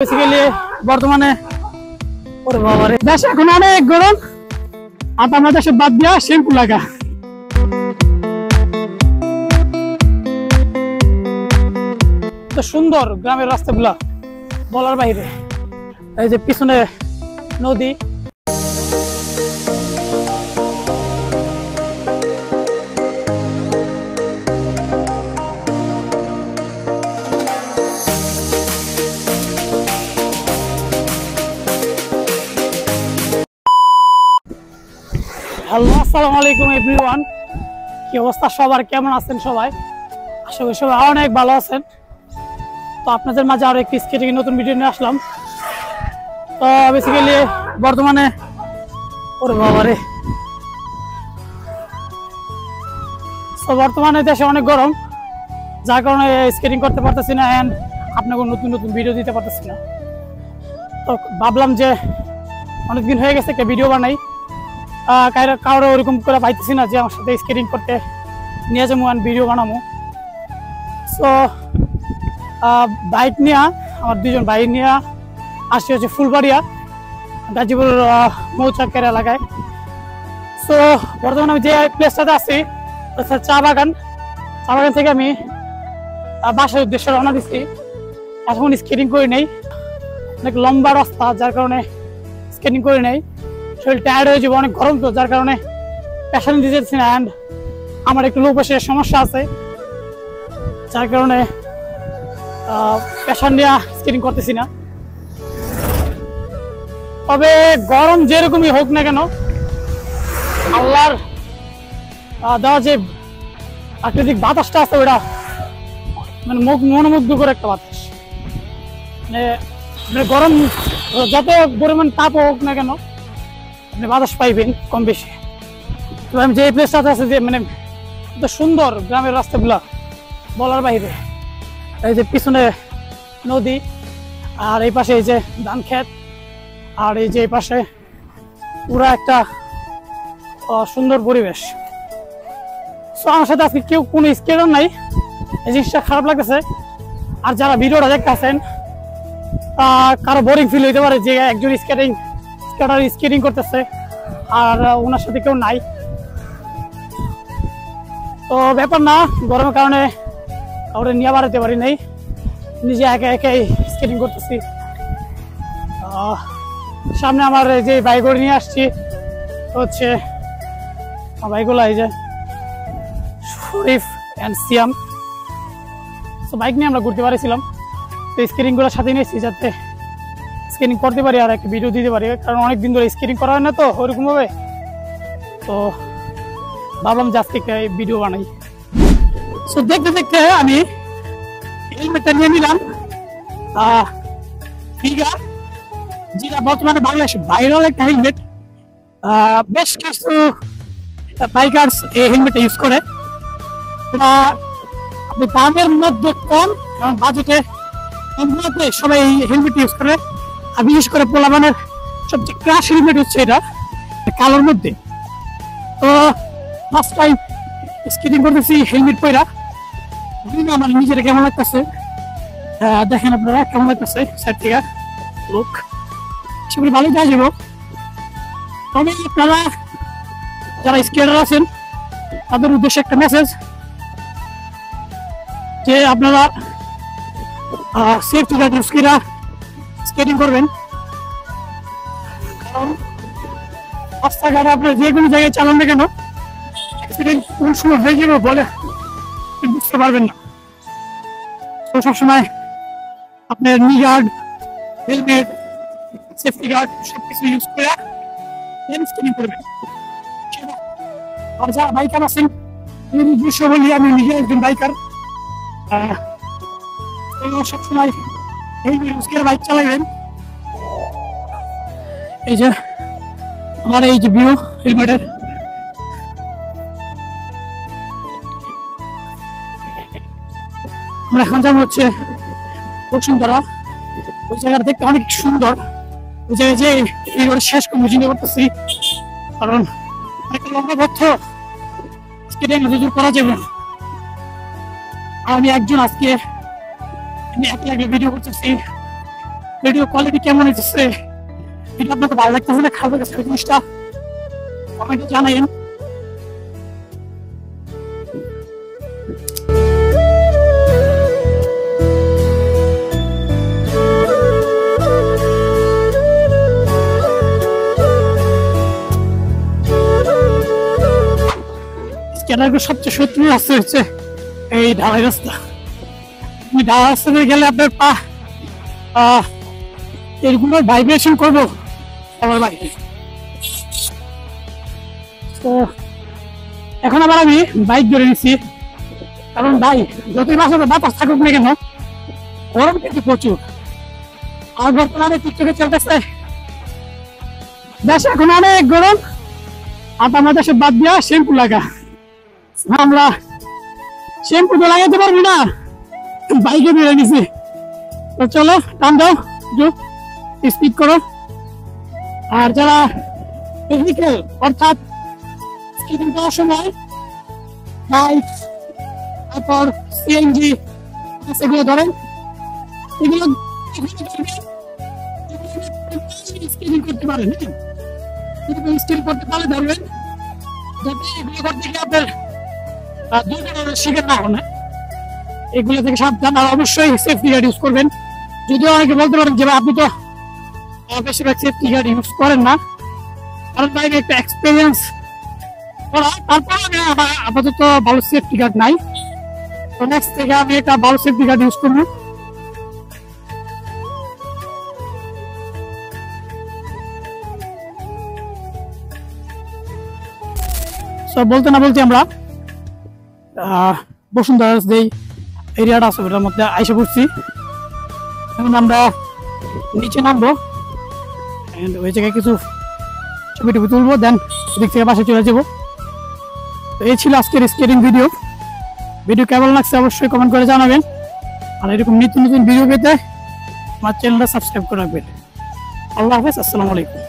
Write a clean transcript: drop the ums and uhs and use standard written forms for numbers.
Basically বর্তমানে ওরে বাবা রে দেশ এখন অনেক গরম আর আমাদের দেশে বাদ দিয়া শ্যাম্পু লাগা তো সুন্দর গ্রামের রাস্তাগুলা বলার বাইরে। এই যে পিছনে নদী, হ্যালো আসসালামু আলাইকুম এভরিওয়ান। কি অবস্থা সবার, কেমন আছেন সবাই? আশা করি সবাই অনেক ভালো আছেন। তো আপনাদের মাঝে আরো একটি স্কেটিং নতুন ভিডিও নিয়ে আসলাম। তো বেসিক্যালি বর্তমানে ওরে বাবা রে তো বর্তমানে দেশে অনেক গরম, যার কারণে স্কেটিং করতে পারতেছি না অ্যান্ড আপনাকে নতুন নতুন ভিডিও দিতে পারতেছি না। তো ভাবলাম যে অনেকদিন হয়ে গেছে একটা ভিডিও বানাই, কারো ওরকম করে পাইতেছি না যে আমার সাথে স্কেটিং করতে নিয়ে যাবো আর ভিডিও বানাবো। সো বাইক নিয়ে আমার দুজন বাইক নিয়ে আসছি হচ্ছে ফুলবাড়িয়া, গাজীপুর মৌচাকের এলাকায়। সো বর্তমানে আমি যে প্লেসটাতে আছি চা বাগান থেকে আমি বাসার উদ্দেশ্যে রওনা দিচ্ছি। এখন স্কেটিং করে নেই, অনেক লম্বা রাস্তা, যার কারণে স্কেটিং করে নেই। শরীর টায়ার্ড হয়ে যাবে, অনেক গরম তো, যার কারণে প্যাশন দিতে যাচ্ছি না। অ্যান্ড আমার একটু লো প্রেশারের সমস্যা আছে, যার কারণে প্যাশন নিয়ে স্কেটিং করতেছি না। তবে গরম যেরকমই হোক না কেন, আল্লাহর দেওয়া যে প্রাকৃতিক বাতাসটা আছে ওটা মানে মনোমুগ্ধকর একটা বাতাস। মানে গরম যত পরিমাণ তাপ হোক না কেন আপনি বাতাস পাইবেন কম বেশি। তো আমি যে প্লেসটাতে আছে যে মানে এত সুন্দর গ্রামের রাস্তাগুলা বলার বাইরে। এই যে পিছনে নদী, আর এই পাশে এই যে ধান ক্ষেত, আর এই যে এই পাশে পুরা একটা সুন্দর পরিবেশ। সো আমার সাথে আজকে কেউ কোনো স্কেটার নাই, এই জিনিসটা খারাপ লাগতেছে। আর যারা ভিডিওটা দেখতেছেন কারো বোরিং ফিল হইতে পারে যে একজন স্কেটিং করতেছে আর ওনার সাথে কেউ নাই। তো ব্যাপার না, গরমের কারণে কাউরে নিয়ে বাড়াতে পারি নাই, নিজে একা একাই স্কেটিং করতেছি। সামনে আমার এই যে বাইকগুলো নিয়ে আসছি হচ্ছে বাইকগুলো এই যে শরীফ অ্যান্ড সিয়াম। তো বাইক নিয়ে আমরা ঘুরতে পারিছিলাম, তো স্কেটিংগুলোর সাথে নিয়েছি যাতে স্কেটিং করতে পারি আর একটা ভিডিও দিতে পারি, কারণ অনেকদিন ধরে স্কেটিং করা হয় না তো ওরকম ভাবে। তো ভাবলাম যে আজকে একটা ভিডিও বানাই। সো দেখতে দেখতে আমি হেলমেটটা নিয়ে নিলাম, ফিগার, যেটা বর্তমানে বাংলাদেশে ভাইরাল একটা হেলমেট। বেশ কিছু বাইকার্স এই হেলমেটটা ইউজ করে। আপনি দামের মধ্যে কম, কারণ বাজেটে সবাই এই হেলমেট ইউজ করে। আর বিশেষ করে পোলাবানের সবচেয়ে ক্রাশ হেলমেট হচ্ছে এটা কালোর মধ্যে। তো ফার্স্ট টাইম স্কেটিং করতেছি হেলমেট পরা, আমার নিজের কেমন লাগতেছে দেখেন আপনারা, কেমন লাগতেছে সাইড থেকে লোক সেগুলো ভালোই দেখা যাবো। তবে আপনারা যারা স্কেটার আছেন তাদের উদ্দেশ্যে একটা মেসেজ যে আপনারা সেফটি গার্ড ইউজ করে স্কেটিং করবেন, কারণ রাস্তাঘাটে আপনার যে কোনো জায়গায় চালান না কেন অ্যাক্সিডেন্ট কোন সময় হয়ে যাবে বলে বুঝতে পারবেন না। তো সবসময় আপনার নি গার্ড, হেলমেট, সেফটি গার্ড সবকিছু ইউজ করে স্কেটিং করবেন। আর যারা বাইকার আছেন নিজস্ব বলি, আমি নিজে একজন বাইকার, সবসময় হেলমেট ইউজ করে বাইক চালাবেন। এই যে আমার এই যে ভিউ হেলমেটের, আমরা এখন যাবো হচ্ছে বসুন্ধরা। ওই জায়গাটা দেখতে অনেক সুন্দর, ওই জায়গায় যে এই শেষ করবো চিন্তা করতেছি, কারণ অনেকটা লম্বা পথ স্কেটিং করা যাবে। আর আমি একজন আজকে একলা ভিডিও করতেছি, ভিডিও কোয়ালিটি কেমন হচ্ছে, এটা আপনাকে ভালো লাগতেছে না খারাপ লাগতেছে জিনিসটা কমেন্টে জানাইন। কেনার সবচেয়ে শত্রু রাস্তা হচ্ছে এই ঢালাই রাস্তা। ঢালাই রাস্তা দিয়ে গেলে আপনার পা এরগুলোর ভাইব্রেশন করবো আমার বাইরে। তো এখন আবার আমি বাইক ধরে নিচ্ছি, কারণ ভাই যতই বাসাতে বাতাস থাকুক না কেন গরম কিন্তু প্রচুর। আর বর্তমানে টিকটকে চলতেছে দেশ এখন অনেক গরম, আর আমার দেশে বাদ দিয়া শ্যাম্পু লাগা। আমরা শ্যাম্পু তো লাগাইতে পারবো না, বাইকে বেড়ে নিছি। তো চলো টান দাও, স্পিড করো। আর যারা টেকনিক্যাল অর্থাৎ স্কিপিং করার সময় বাইক তারপর সিএনজি এগুলো ধরেন, এগুলো স্কিপিং করতে পারেন, স্কিল করতে পারলে ধরবেন যাতে এগুলো করতে গিয়ে আপনার দুর্ঘটনার শিকার না হন। এগুলো থেকে সাবধান, আর অবশ্যই সেফটি গার্ড ইউজ করবেন। যদিও অনেকে বলতে পারেন যে আপনি তো বেশিরভাগ সেফটি গার্ড ইউজ করেন না, কারণ বাইরে একটা এক্সপিরিয়েন্স করা। তারপর আমি আপাতত ভালো সেফটি গার্ড নাই, তো নেক্সট থেকে আমি একটা ভালো সেফটি গার্ড ইউজ করবো। বলতে না বলতে আমরা বসুন্ধরা যে এরিয়াটা আছে ওটার মধ্যে আইসা পড়ছি। এখন আমরা নিচে নামবো, ওই জায়গায় কিছু ছবি টবি তুলবো, দেন ওদিক থেকে বাসায় চলে যাবো। তো এই ছিল আজকের স্কেটিং ভিডিও। ভিডিও কেমন লাগছে অবশ্যই কমেন্ট করে জানাবেন, আর এরকম নিত্য নতুন ভিডিও পেতে আমার চ্যানেলটা সাবস্ক্রাইব করে রাখবেন। আল্লাহ হাফেজ, আসসালামু আলাইকুম।